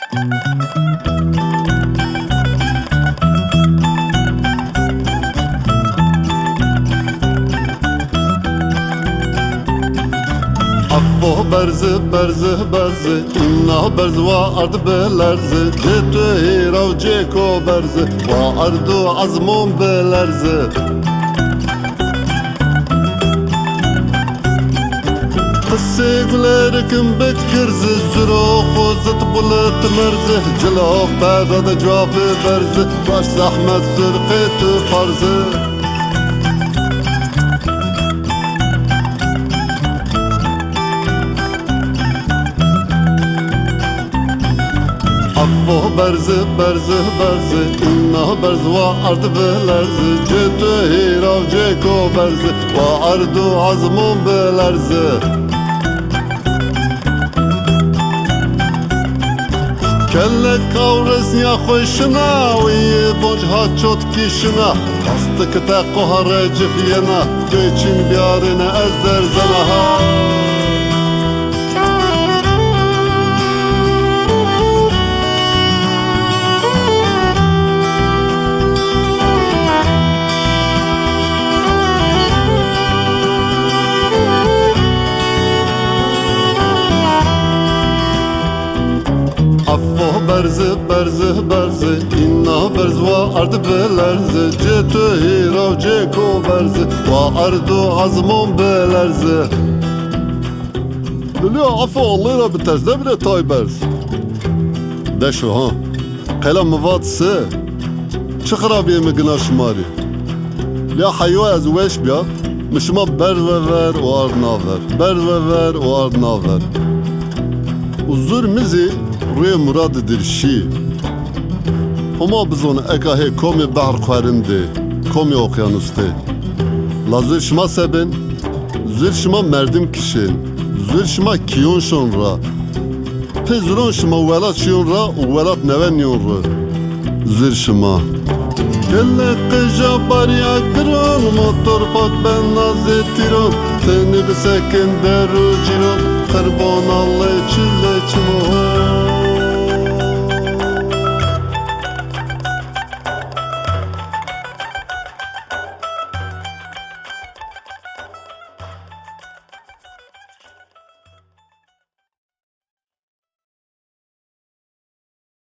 Affo berzi berzi berzi inna berzi wa ard belerzi Cetu hirav ceko berzi wa ardu azmun belerzi Qısse gülerkim betkirzi Zuro khuzit bulut merzi Cilo pedada cevabı berzi Baş zahmet zırqetu farzi Affo berzi berzi berzi inna berzi wa ard belerzi Cetu hirav ceko berzi wa ardu azmun belerzi Kelle kavres ya khoşna Uye bonj ha çot kişna Hastık te kohare cifyena Geçin biyarine ezder zanaha Affo berzi berzi berzi inna berzi wa ard belerzi Cetu hirav ceko berzi wa ardu azmun belerzi Lülüya affo Allah'ına bitezde bile tay berzi De şu ha Qela mıvatsı Çıkırabiye mi gına şumari Lüya hayva ez veş biya Mişma ber ve ver o ard naver Ber ve ver o ard naver Uzur mizi روی مراد درشی هما بزن اگه کمی بحر خورنده کمی اقیانوسته لازر شما سبن زر شما مردم کشن زر شما کیون شون را پزرون شما ولاد شون را و ولاد نونیون را زر شما Kelle qıja barya kırın motor pak ben nazı tiron Teni bisekin deru ciron Kırbon Allah çille çimo